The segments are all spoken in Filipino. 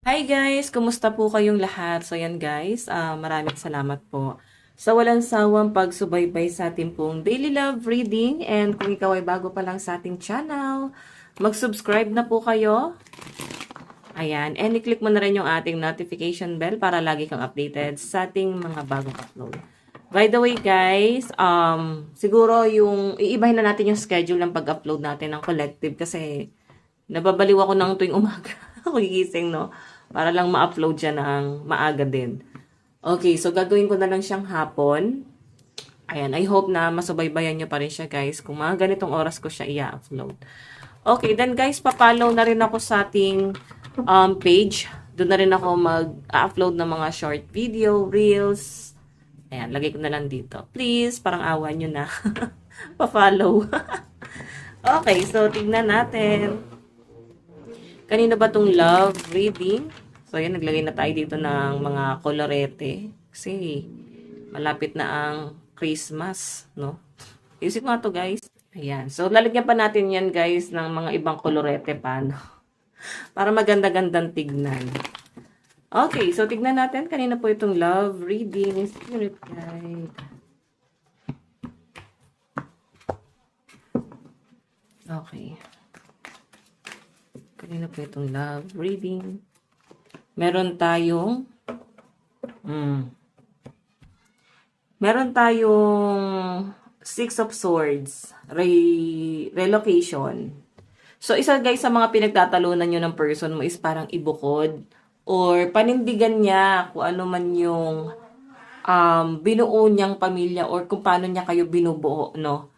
Hi guys! Kumusta po kayong lahat? So yan guys, maraming salamat po sa walang sawang pagsubaybay sa ating pong Daily Love Reading. And kung ikaw ay bago pa lang sa ating channel, mag-subscribe na po kayo. Ayan, and i-click mo na rin yung ating notification bell para lagi kang updated sa ating mga bagong upload. By the way guys, siguro yung iibahin na natin yung schedule ng pag-upload natin ng collective kasi nababaliw ako ng tuwing umaga. Ako gigising, no? Para lang ma-upload siya ng maaga din. Okay, so gagawin ko na lang siyang hapon. Ayan, I hope na masubaybayan nyo pa rin siya guys. Kung mga ganitong oras ko siya i-upload. Okay, then guys, papalaw na rin ako sa ating page. Doon na rin ako mag-upload ng mga short video, reels. Ayan, lagay ko na lang dito. Please, parang awa nyo na. Pa-follow. Okay, so tignan natin. Kanina ba tong love reading? So, yan, naglagay na tayo dito ng mga kolorete. Kasi, malapit na ang Christmas, no? Isip nga to, guys. Ayan. So, lalagyan pa natin yan, guys, ng mga ibang kolorete pa, no? Para maganda-gandang tignan. Okay, so tignan natin. Kanina po itong love reading. Spirit guide. Okay. Kanina po itong love reading. Meron tayong Six of Swords. Relocation. So, isa guys sa mga pinagtatalunan nyo ng person mo is parang ibukod or panindigan niya kung ano man yung binuo niyang pamilya or kung paano niya kayo binubuo, no?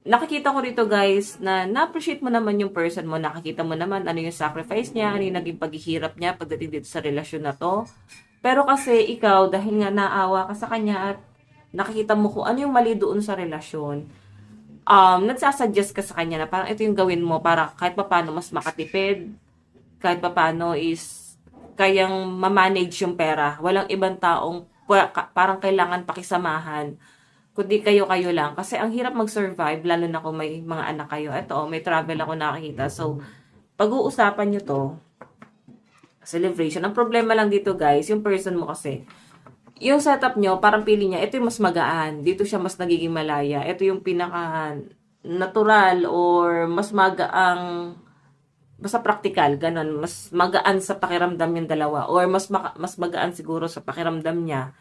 Nakikita ko rito guys na na-appreciate mo naman yung person mo. Nakikita mo naman ano yung sacrifice niya, ano yung naging paghihirap niya pagdating dito sa relasyon na to. Pero kasi ikaw, dahil nga naawa ka sa kanya at nakikita mo kung ano yung mali doon sa relasyon, nagsasuggest ka sa kanya na parang ito yung gawin mo para kahit paano mas makatipid, kahit paano is kayang ma-manage yung pera. Walang ibang taong parang kailangan pakisamahan kundi kayo-kayo lang. Kasi ang hirap mag-survive, lalo na kung may mga anak kayo. Ito, may travel ako nakikita. So, pag-uusapan nyo to, celebration. Ang problema lang dito, guys, yung person mo kasi, yung setup nyo, parang pili niya, ito yung mas magaan. Dito siya mas nagiging malaya. Ito yung pinaka-natural or mas magaang, basta practical, ganun. Mas magaan sa pakiramdam yung dalawa. Or mas magaan siguro sa pakiramdam niya.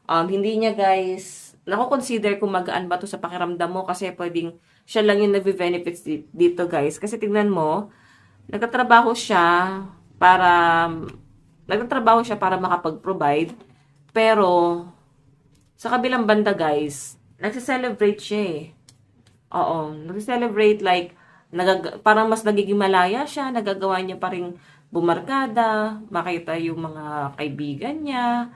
Hindi niya, guys, nako-consider kung magaan ba to sa pakiramdam mo kasi pwedeng siya lang yung nagbe-benefits dito guys. Kasi tignan mo, nagtatrabaho siya para makapag-provide. Pero, sa kabilang banda guys, nagse-celebrate siya eh. Oo, nagse-celebrate like, parang mas nagiging malaya siya, nagagawa niya pa rin bumarkada, makita yung mga kaibigan niya,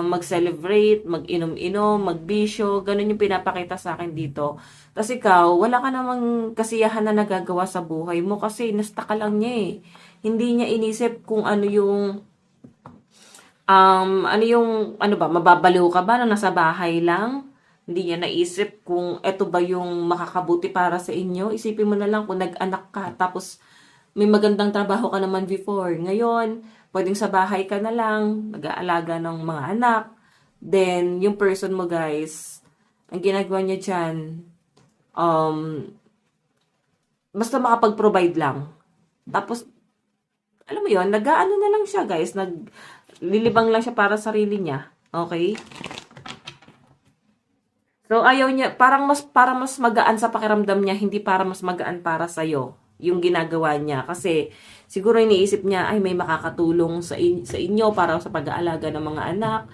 mag-celebrate, mag-inom-inom, magbisyo, ganun yung pinapakita sa akin dito. Tapos ikaw, wala ka namang kasiyahan na nagagawa sa buhay mo kasi nasta ka lang niya eh. Hindi niya inisip kung ano ba, mababaliw ka ba na nasa bahay lang? Hindi niya naisip kung eto ba yung makakabuti para sa inyo. Isipin mo na lang kung nag-anak ka, tapos may magandang trabaho ka naman before. Ngayon, pwedeng sa bahay ka na lang, nag-aalaga ng mga anak. Then, yung person mo guys, ang ginagawa niya dyan, basta makapag-provide lang. Tapos, alam mo yon, nag-aano na lang siya guys, naglilibang lang siya para sa sarili niya. Okay? So, ayaw niya, para mas magaan sa pakiramdam niya, hindi para mas magaan para sa'yo yung ginagawa niya. Kasi, siguro iniisip niya, ay may makakatulong sa inyo para sa pag-aalaga ng mga anak,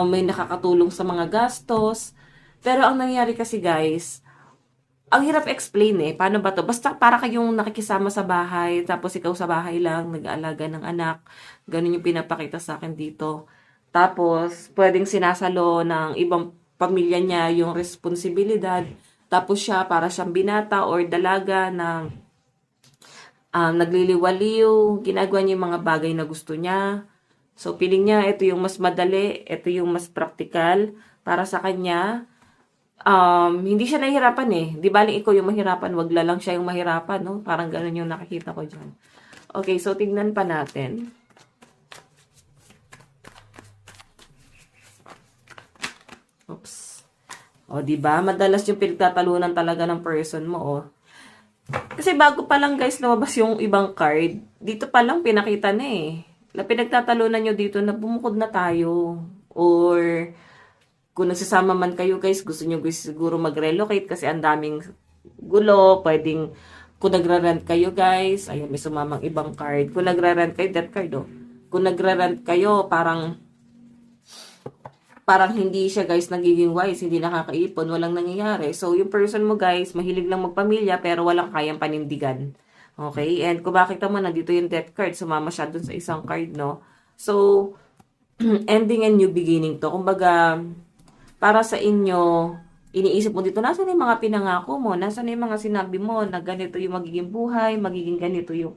may nakakatulong sa mga gastos. Pero ang nangyari kasi guys, ang hirap explain eh. Paano ba to? Basta para kayong nakikisama sa bahay, tapos ikaw sa bahay lang, nag-aalaga ng anak. Ganun yung pinapakita sa akin dito. Tapos, pwedeng sinasalo ng ibang pamilya niya yung responsibilidad. Tapos siya, para siyang binata or dalaga na nagliliwaliw, ginagawa niya yung mga bagay na gusto niya. So, piling niya, ito yung mas madali, ito yung mas practical para sa kanya. hindi siya nahihirapan eh. Di baling ikaw yung mahirapan, wag lang siya yung mahirapan, no? Parang ganun yung nakikita ko dyan. Okay, so tignan pa natin. Oops. O, di ba? Madalas yung pinagtatalunan talaga ng person mo, oh. Kasi bago pa lang guys lumabas yung ibang card, dito pa lang pinakita na eh. Na pinagtatalunan nyo dito na bumukod na tayo. Or kung nagsasama man kayo guys, gusto nyo guys siguro mag-relocate kasi ang daming gulo, pwedeng kung nagra-rent kayo guys, ayun may sumamang ibang card. Kung nagra-rent kayo, that card oh. Kung nagra-rent kayo, parang hindi siya guys nagiging wise, hindi nakakaipon, walang nangyayari. So, yung person mo guys, mahilig lang magpamilya pero walang kayang panindigan. Okay? And kung makita mo, nandito yung death card, sumama siya dun sa isang card, no? So, ending and new beginning to. Kumbaga, para sa inyo, iniisip mo dito, nasan yung mga pinangako mo? Nasan yung mga sinabi mo na ganito yung magiging buhay, magiging ganito yung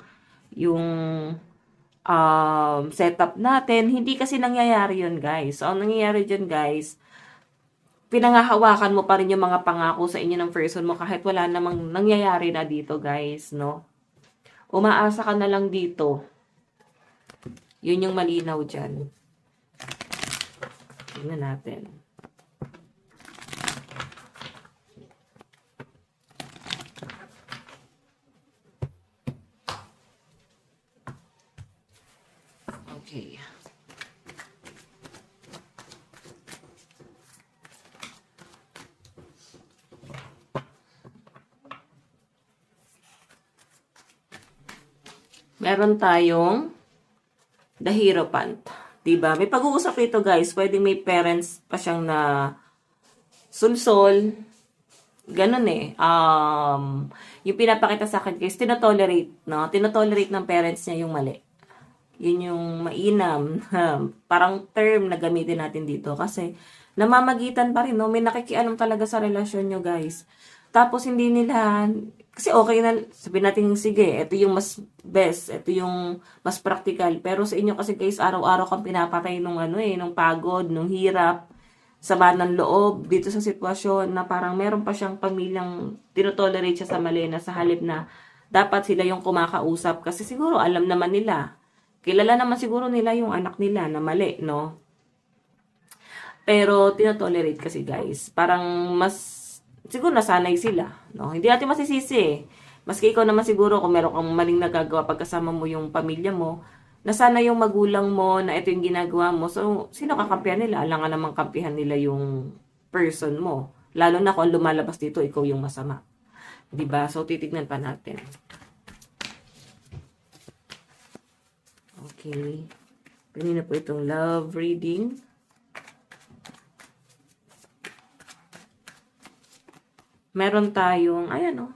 setup natin. Hindi kasi nangyayari yun, guys. So, ang nangyayari dyan, guys, pinangahawakan mo pa rin yung mga pangako sa inyo ng person mo kahit wala namang nangyayari na dito, guys, no? Umaasa ka na lang dito. Yun yung malinaw dyan. Tingnan natin. Okay. Meron tayong The Hierophant. Diba? May pag-uusap ito guys. Pwedeng may parents pa siyang na sulsol. Ganun eh. Yung pinapakita sa akin guys, tinotolerate, no? Tinotolerate ng parents niya yung mali. Yun yung mainam. Parang term na gamitin natin dito. Kasi namamagitan pa rin, no? May nakikialam talaga sa relasyon nyo guys. Tapos hindi nila, kasi okay na, sabihin natin, sige, ito yung mas best, ito yung mas practical. Pero sa inyo kasi guys, araw-araw kang pinapatay nung nung pagod, nung hirap, sama ng loob dito sa sitwasyon na parang meron pa siyang pamilyang tinotolerate siya sa mali na sa halip na dapat sila yung kumakausap kasi siguro alam naman nila. Kilala naman siguro nila yung anak nila na mali, no? Pero tinotolerate kasi guys, parang mas siguro nasanay sila, no? Hindi natin masisisi eh. Maski ikaw naman siguro kung meron kang maling nagagawa pagkasama mo yung pamilya mo, nasana yung magulang mo na ito yung ginagawa mo. So, sino kakampihan nila? Alangan namang kampihan nila yung person mo. Lalo na kung lumalabas dito, ikaw yung masama. Diba? So, titignan pa natin. Okay. Kanina po itong love reading. Meron tayong, ayan o.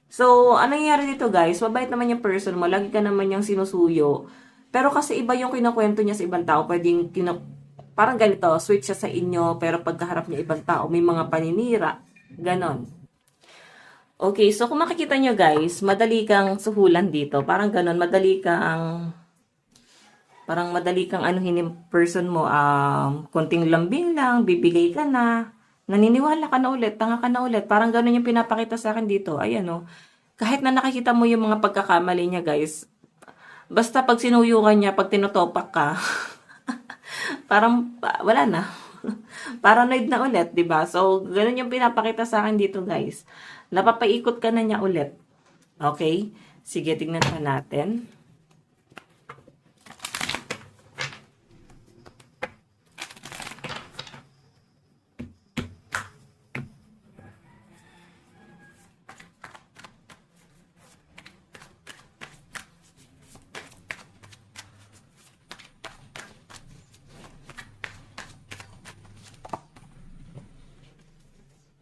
So, anong nangyayari dito guys? Mabait naman yung person mo. Lagi ka naman yung sinusuyo. Pero kasi iba yung kinakwento niya sa ibang tao. Pwedeng, parang ganito, switch siya sa inyo. Pero pagkaharap niya ibang tao, may mga paninira. Ganon. Okay, so kung makikita nyo guys, madali kang suhulan dito. Parang ganon, madali kang anuhin yung person mo. Konting lambing lang, bibigay ka na. Naniniwala ka na ulit, tanga ka na ulit. Parang ganun yung pinapakita sa akin dito. Ayan o. Kahit na nakikita mo yung mga pagkakamali niya guys, basta pag sinuyo ka niya, pag tinutopak ka, parang wala na. Paranoid na ulit, 'di ba? So, ganun yung pinapakita sa akin dito guys. Napapaikot ka na niya ulit. Okay? Sige, tingnan pa natin.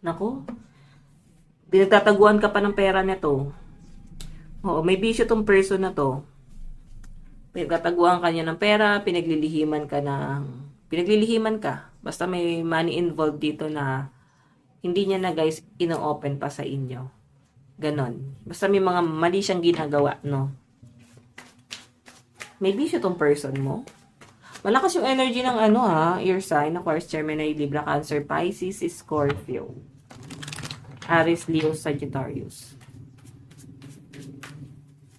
Nako, pinagtataguan ka pa ng pera nito. Oo, may bisyo tong person na to. Pinagtataguan ka niya ng pera, pinaglilihiman ka. Basta may money involved dito na hindi niya na guys ino-open pa sa inyo. Ganon. Basta may mga mali siyang ginagawa, no? May bisyo tong person mo. Malakas yung energy ng ano air sign, Aquarius, Gemini, Libra, Cancer, Pisces, Scorpio, Aries, Leo, Sagittarius.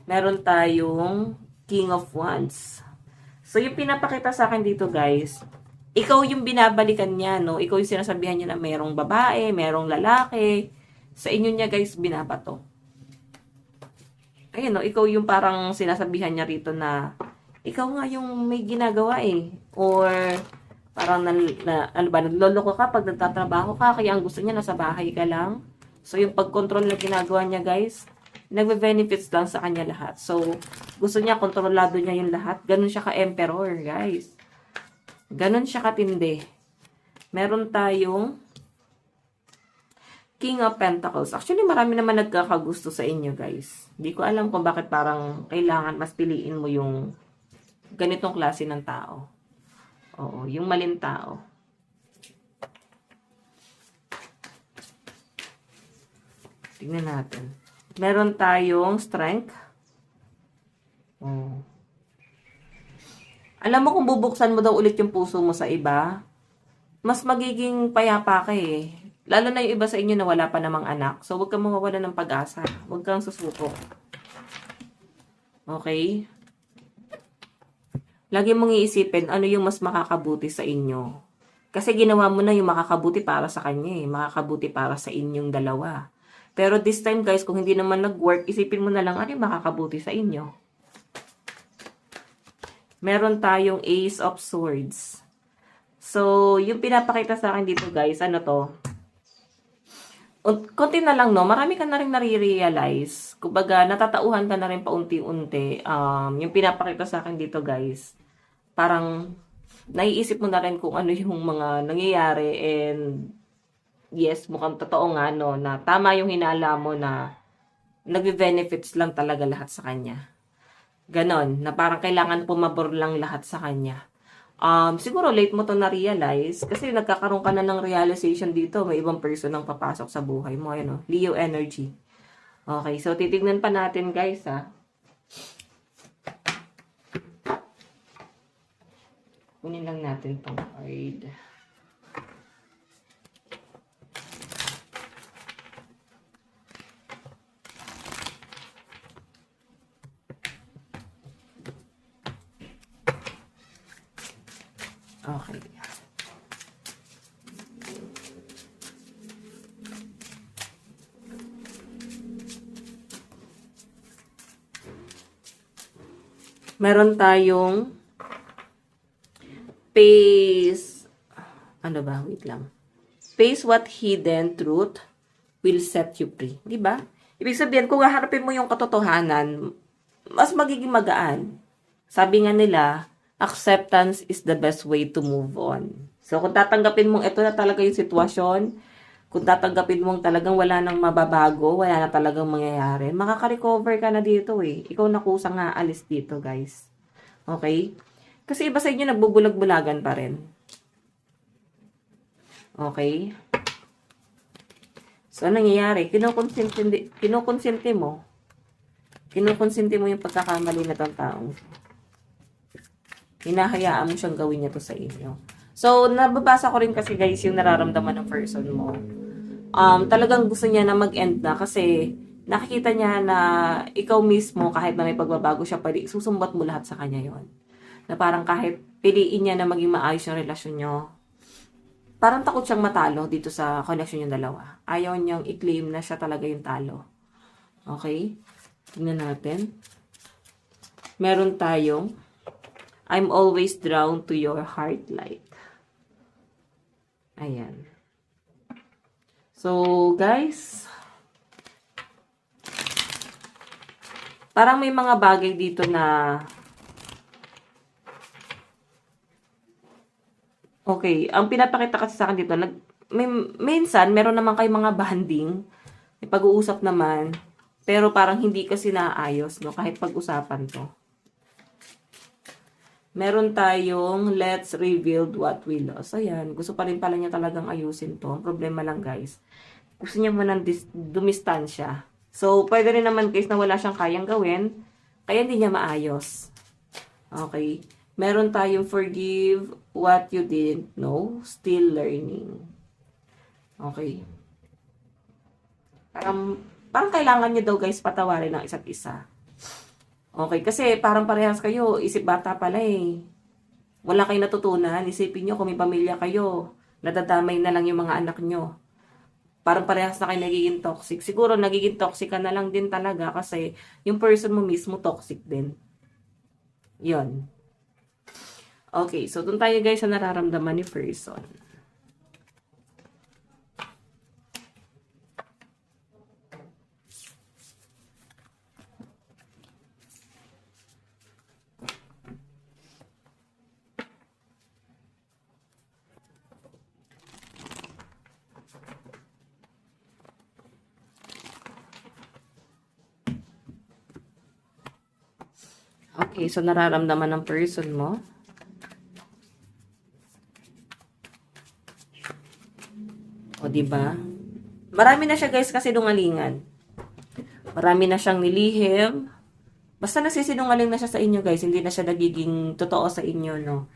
Meron tayong King of Wands. So, yung pinapakita sa akin dito, guys, ikaw yung binabalikan niya, no? Ikaw yung sinasabihan niya na merong babae, merong lalaki. Sa inyo niya, guys, binabato. Ayun, no? Ikaw yung parang sinasabihan niya rito na ikaw nga yung may ginagawa eh. Or parang ano ba, nagloloko ka pag nagtatrabaho ka, kaya ang gusto niya nasa bahay ka lang. So, yung pag-control na ginagawa niya, guys, nagbe-benefits lang sa kanya lahat. So, gusto niya, kontrolado niya yung lahat. Ganun siya ka-emperor, guys. Ganun siya katindi. Meron tayong King of Pentacles. Actually, marami naman nagkakagusto sa inyo, guys. Hindi ko alam kung bakit parang kailangan mas piliin mo yung ganitong klase ng tao. Oo, yung maling tao. Tingnan natin. Meron tayong Strength. Oh. Alam mo kung bubuksan mo daw ulit yung puso mo sa iba, mas magiging payapa ka eh. Lalo na yung iba sa inyo na wala pa namang anak. So, huwag kang mawawala ng pag-asa. Huwag kang susuko. Okay? Lagi mong iisipin ano yung mas makakabuti sa inyo. Kasi ginawa mo na yung makakabuti para sa kanya eh. Makakabuti para sa inyong dalawa. Pero this time guys, kung hindi naman nag-work, isipin mo na lang ano yung makakabuti sa inyo. Meron tayong Ace of Swords. So, yung pinapakita sa akin dito guys, ano to? Konti na lang, no? Marami ka na rin nare-realize. Kumbaga, natatauhan ka na rin paunti-unti. Yung pinapakita sa akin dito, guys, parang naiisip mo na rin kung ano yung mga nangyayari and yes, mukhang totoo nga, no, na tama yung hinala mo na nagbe-benefits lang talaga lahat sa kanya. Ganon, na parang kailangan pumabor lang lahat sa kanya. Siguro late mo to na-realize kasi nagkakaroon ka na ng realization dito. May ibang person ang papasok sa buhay mo. Ayun, Leo energy. Okay, so titignan pa natin guys ha. Kunin lang natin tong card. Okay. Meron tayong face, ano ba? Wait lang. Face what hidden truth will set you free. Diba? Ibig sabihin, kung haharapin mo yung katotohanan, mas magiging magaan. Sabi nga nila, acceptance is the best way to move on. So, kung tatanggapin mong ito na talaga yung sitwasyon, kung tatanggapin mong talagang wala nang mababago, wala na talagang mangyayari, makaka-recover ka na dito eh. Ikaw na kusang aalis dito, guys. Okay? Kasi iba sa inyo nagbubulag-bulagan pa rin. Okay? So, anong nangyayari? Kinukonsente mo. Kinukonsente mo yung pagkakamali na tong taong. Hinahayaan mo siyang gawin niya to sa inyo. So, nababasa ko rin kasi guys yung nararamdaman ng person mo. Talagang gusto niya na mag-end na kasi nakikita niya na ikaw mismo kahit na may pagbabago siya, pwede susumbat mo lahat sa kanya yon. Na parang kahit piliin niya na maging maayos yung relasyon niyo, parang takot siyang matalo dito sa connection yung dalawa. Ayaw niyang i-claim na siya talaga yung talo. Okay? Tingnan natin. Meron tayong I'm always drawn to your heart light. Ayan. So, guys, parang may mga bagay dito na okay, ang pinapakita kasi sa akin dito, minsan, meron naman kayong mga banding, may pag-uusap naman, pero parang hindi kasi naayos, no, kahit pag-usapan to. Meron tayong let's rebuild what we lost. Ayan, gusto pa rin pala niya talagang ayusin to. Ang problema lang guys, gusto niya manang dumistansya. So, pwede rin naman guys na wala siyang kayang gawin, kaya hindi niya maayos. Okay? Meron tayong forgive what you didn't know, still learning. Okay. Parang kailangan nyo daw guys patawarin ng isa't isa. Okay, kasi parang parehas kayo, isip bata pala eh. Wala kayong natutunan, isipin nyo kung may pamilya kayo, nadadamay na lang yung mga anak nyo. Parang parehas na kayo nagiging toxic. Siguro nagiging toxic ka na lang din talaga kasi yung person mo mismo toxic din. Yon. Okay, so dun tayo guys sa nararamdaman ni person. Okay, so nararamdaman ng person mo. O, diba? Marami na siya guys kasi dungalingan. Marami na siyang nilihim. Basta nagsisinungaling na siya sa inyo guys, hindi na siya nagiging totoo sa inyo, no?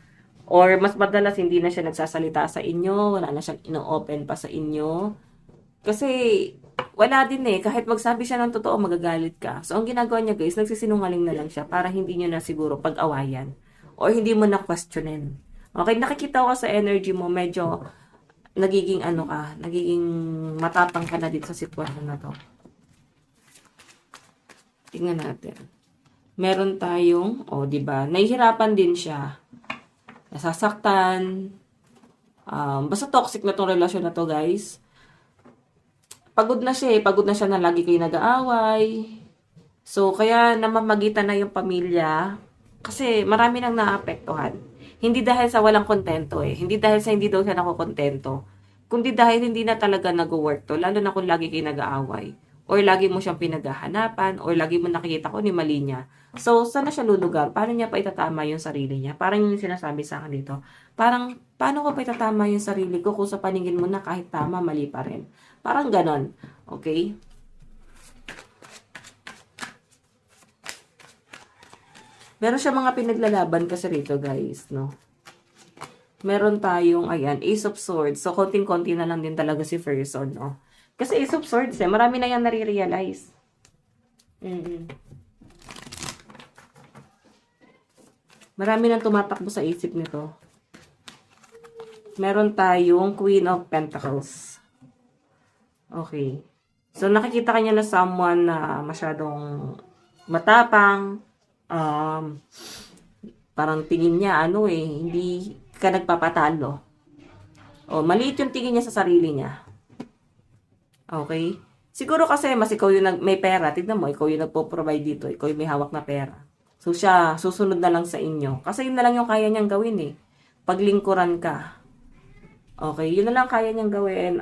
Or mas madalas hindi na siya nagsasalita sa inyo, wala na siyang ino-open pa sa inyo. Kasi wala din eh, kahit magsabi siya ng totoo, magagalit ka. So ang ginagawa niya guys, nagsisinungaling na lang siya para hindi niyo na siguro pag-awayan. Or hindi mo na questionin. Okay, nakikita ko sa energy mo, medyo nagiging ano ka, nagiging matapang ka na dito sa sitwasyon na to. Tingnan natin. Meron tayong, di ba? Nahihirapan din siya. Nasasaktan. Basta toxic na tong relasyon na to, guys. Pagod na siya eh. Pagod na siya na lagi kayo nag-aaway. So, kaya namamagitan na yung pamilya. Kasi marami nang naapektuhan. Hindi dahil sa walang kontento eh. Hindi dahil sa hindi daw siya nakokontento. Kundi dahil hindi na talaga nag-work to. Lalo na kung lagi kayo nag-aaway. Or lagi mo siyang pinaghahanapan. Or lagi mo nakikita ko ni mali niya. So, saan na siya lulugar? Paano niya pa itatama yung sarili niya? Parang yung sinasabi sa akin dito. Parang, paano ko pa itatama yung sarili ko kung sa paningin mo na kahit tama, mali pa rin? Parang ganon. Okay? Meron siya mga pinaglalaban kasi rito, guys, no? Meron tayong, ayan, Ace of Swords. So, konting-konti na lang din talaga si person, no? Kasi Ace of Swords, marami na yan nare-realize. Marami nang tumatakbo sa isip nito. Meron tayong Queen of Pentacles. Okay. So, nakikita kanya na someone na masyadong matapang. Parang tingin niya, hindi ka nagpapatalo. Maliit yung tingin niya sa sarili niya. Okay? Siguro kasi mas ikaw yung may pera. Tignan mo, ikaw yung nagpo-provide dito. Ikaw yung may hawak na pera. So, siya, susunod na lang sa inyo. Kasi yun na lang yung kaya niyang gawin eh. Paglingkuran ka. Okay, yun na lang kaya niyang gawin.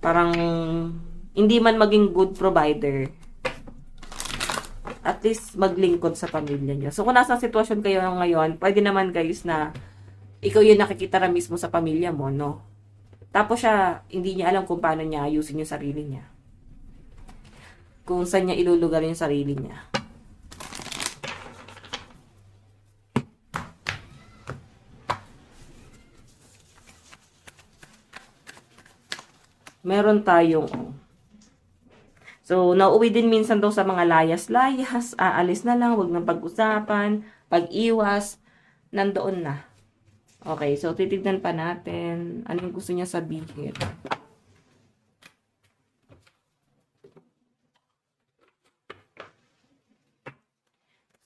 Parang, hindi man maging good provider. At least, maglingkod sa pamilya niyo. So, kung nasa sitwasyon kayo ngayon, pwede naman guys na ikaw yung nakikita na mismo sa pamilya mo, no? Tapos siya, hindi niya alam kung paano niya ayusin yung sarili niya. Kung saan niya ilulugar yung sarili niya. Meron tayong, so, nauwi din minsan daw sa mga layas-layas, aalis na lang, wag nang pag-usapan, pag-iwas, nandoon na. Okay, so titignan pa natin anong gusto niya sabihin.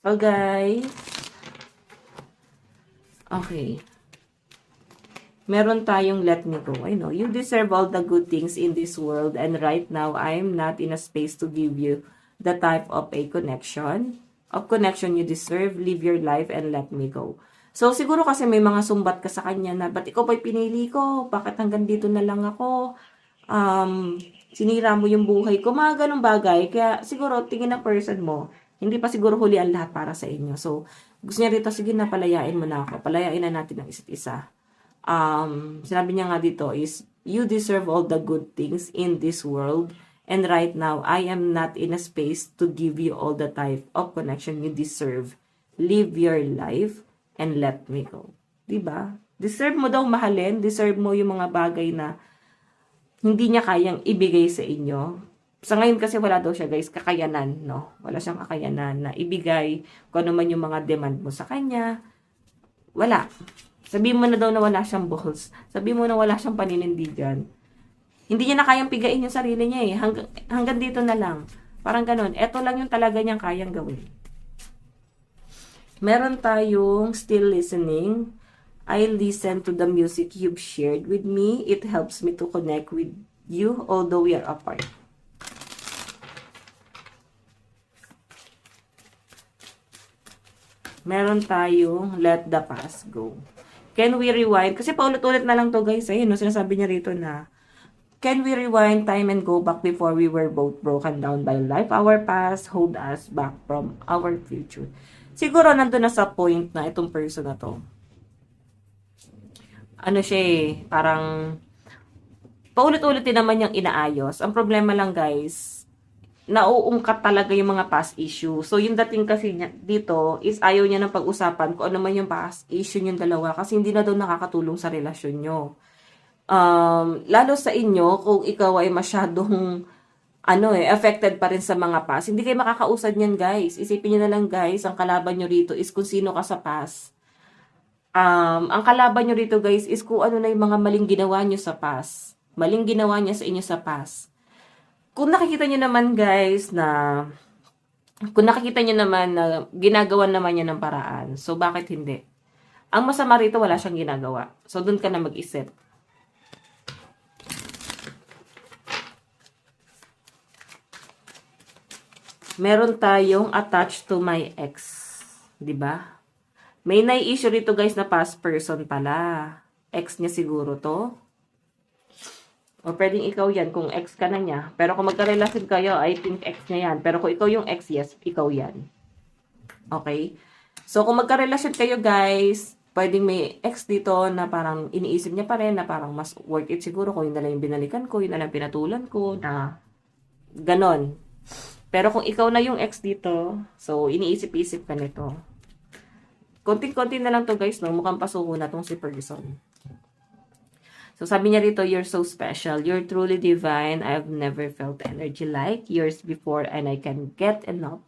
So, guys, okay. Meron tayong let me go. I know, you deserve all the good things in this world and right now, I'm not in a space to give you the type of a connection you deserve. Live your life and let me go. So, siguro kasi may mga sumbat ka sa kanya na, ba't ikaw pa'y pinili ko? Bakit hanggang dito na lang ako? Sinira mo yung buhay ko. Mga ganong bagay. Kaya, siguro, tingin na person mo, hindi pa siguro huli ang lahat para sa inyo. So, gusto niya rito, sige na, palayain mo na ako. Palayain na natin ang isa't isa. Sinabi niya nga dito is, you deserve all the good things in this world. And right now, I am not in a space to give you all the type of connection you deserve. live your life, and let me go. Diba? Deserve mo daw mahalin, deserve mo yung mga bagay na hindi niya kayang ibigay sa inyo. Sa ngayon kasi wala daw siya guys, kakayanan, no? Wala siyang kakayanan na ibigay kung ano man yung mga demand mo sa kanya. Wala. Sabihin mo na daw na wala siyang balls. Sabihin mo na wala siyang paninindigan. Hindi niya na kayang pigain yung sarili niya eh. Hanggang dito na lang. Parang ganun. Ito lang yung talaga niyang kayang gawin. Meron tayong still listening. I listen to the music you've shared with me. It helps me to connect with you although we are apart. Meron tayong let the past go. Can we rewind? Kasi paulit-ulit na lang to guys. Ayun, no, sinasabi niya rito na, can we rewind time and go back before we were both broken down by life? Our past hold us back from our future. Siguro nandun na sa point na itong person na to. Ano siya eh, parang paulit-ulit din naman yung inaayos. Ang problema lang guys, nauungkat talaga yung mga past issue. So, yung dating kasi niya, dito is ayaw niya ng pag-usapan kung ano man yung past issue yung dalawa kasi hindi na daw nakakatulong sa relasyon nyo. Lalo sa inyo, kung ikaw ay masyadong affected pa rin sa mga past, hindi kayo makakausad niyan guys. Isipin niyo na lang guys, ang kalaban nyo rito is kung sino ka sa past. Ang kalaban nyo rito guys is kung ano na yung mga maling ginawa nyo sa past. Maling ginawa niya sa inyo sa past. Kung nakikita nyo naman guys na ginagawa naman niya ng paraan, so bakit hindi? Ang masama rito wala siyang ginagawa. So doon ka na mag-isip. Meron tayong attached to my ex, 'di ba? May nai-issue rito guys na past person pala. Ex niya siguro to. O pwedeng ikaw yan kung ex ka na niya. Pero kung magka-relasyon kayo, I think ex niya yan. Pero kung ikaw yung ex, yes, ikaw yan. Okay? So kung magka-relasyon kayo guys, pwedeng may ex dito na parang iniisip niya pa rin na parang mas worth it siguro kung yun na lang yung binalikan ko, yun na lang pinatulan ko, na ganon. Pero kung ikaw na yung ex dito, so iniisip-isip ka nito. Konting-konti na lang to guys, no? Mukhang pasuko na tong si person. So, sabi niya rito, you're so special. You're truly divine. I've never felt energy like yours before and I can get enough.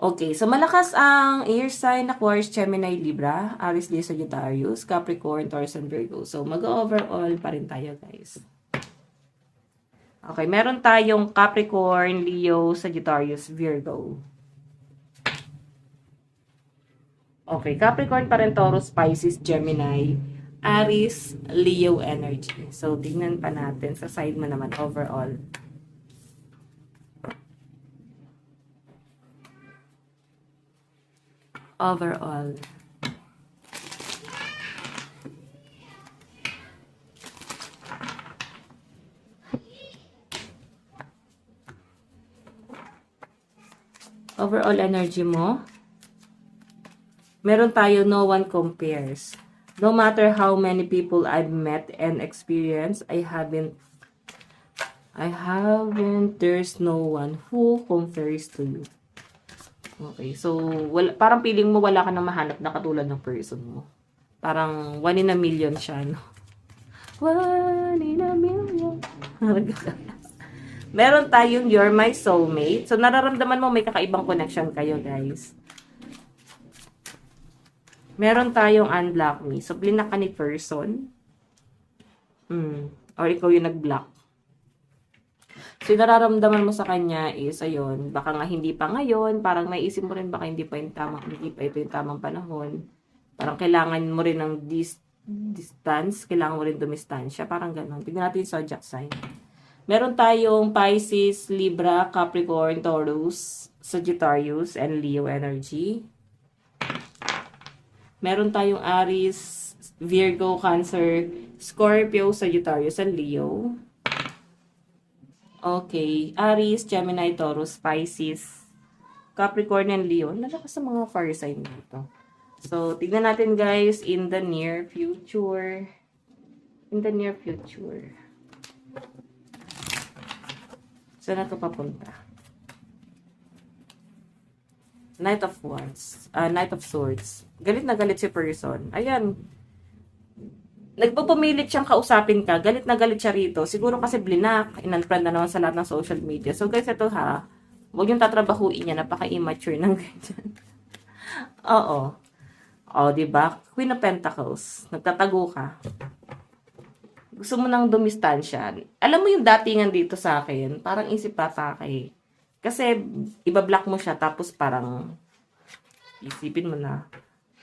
Okay, so malakas ang air sign, Aquarius, Gemini, Libra, Aries, Leo, Sagittarius, Capricorn, Taurus, and Virgo. So, mag-overall pa rin tayo, guys. Okay, meron tayong Capricorn, Leo, Sagittarius, Virgo. Okay, Capricorn pa rin, Taurus, Pisces, Gemini, Aries, Leo energy. So, tignan pa natin sa side mo naman overall. Overall. Overall energy mo. Meron tayo no one compares. No matter how many people I've met and experienced, there's no one who compares to you. Okay, so, parang feeling mo wala ka nang mahanap na katulad ng person mo. Parang 1 in a million siya, no? 1 in a million. Meron tayong you're my soulmate. So, nararamdaman mo may kakaibang connection kayo, guys. Meron tayong unblock me. So, blinak ka ni person. Or ikaw yung nag-block. So, yung nararamdaman mo sa kanya is, ayun, baka nga hindi pa ngayon. Parang may isip mo rin, baka hindi pa ito yung tamang panahon. Parang kailangan mo rin ng distance. Kailangan mo rin dumistansya. Parang gano'n. Tignan natin yung zodiac sign. Meron tayong Pisces, Libra, Capricorn, Taurus, Sagittarius, and Leo energy. Meron tayong Aries, Virgo, Cancer, Scorpio, Sagittarius, and Leo. Okay. Aries, Gemini, Taurus, Pisces, Capricorn, and Leo. Nalakas sa mga fire sign dito. So, tignan natin guys in the near future. In the near future. Saan na ito papunta? Knight of Wands. Knight of Swords. Galit na galit si person. Ayan. Nagpupumilit siyang kausapin ka. Galit na galit siya rito. Siguro kasi blinak. In-unfriend na naman sa lahat ng social media. So guys, ito ha. Huwag yung tatrabahuin niya. Napaka-immature ng ganyan. Oo. O, diba? Queen of Pentacles. Nagtatago ka. Gusto mo nang dumistansya. Alam mo yung datingan dito sa akin, parang isip patake. Kasi, ibablock mo siya, tapos parang, isipin mo na,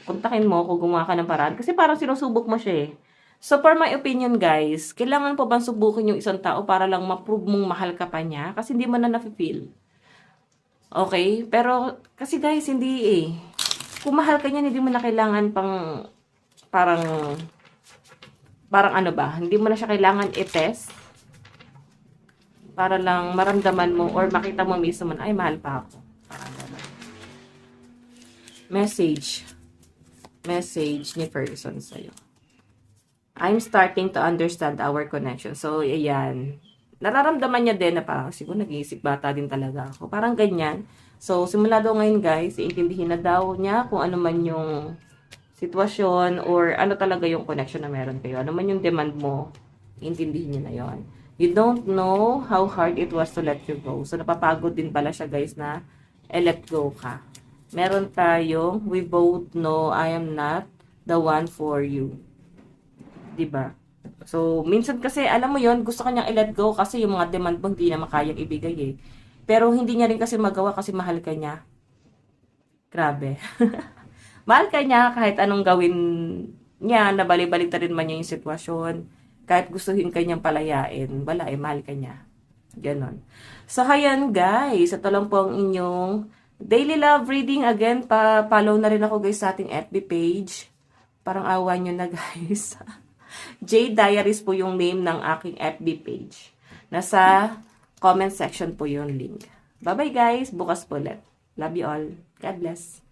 kontakin mo kung gumawa ka ng paraan. Kasi parang sinusubok mo siya eh. So, for my opinion guys, kailangan po bang subukin yung isang tao para lang ma-prove mong mahal ka pa niya? Kasi hindi mo na na-feel. Okay? Pero, kasi guys, hindi eh. Kung mahal ka niya, hindi mo na kailangan parang ano ba, hindi mo na siya kailangan i-test para lang maramdaman mo or makita mo mismo na, ay, mahal pa ako. Parang gano'n. Message ni person sa'yo. I'm starting to understand our connection. So, ayan. Nararamdaman niya din na parang, siguro nag-iisip bata din talaga ako. Parang ganyan. So, simula daw ngayon guys, iintindihin na daw niya kung ano man yung sitwasyon or ano talaga yung connection na meron kayo. Ano man yung demand mo, iintindihin niya na yon. You don't know how hard it was to let you go. So, napapagod din pala siya guys na let go ka. Meron tayong, we both know I am not the one for you. Diba? So, minsan kasi, alam mo yon, gusto kanyang i-let go kasi yung mga demand mo hindi na makayang ibigay eh. Pero hindi niya rin kasi magawa kasi mahal ka niya. Grabe. Mahal ka niya kahit anong gawin niya, nabalik-balik na rin man niya yung sitwasyon. Kahit gustuhin ka niyang palayain, wala eh, mahal ka niya. Ganon. So, ayan guys, ito lang po ang inyong daily love reading. Again, follow na rin ako guys sa ating FB page. Parang awa nyo na guys. Jade Diaries po yung name ng aking FB page. Nasa comment section po yung link. Bye-bye guys. Bukas po ulit. Love you all. God bless.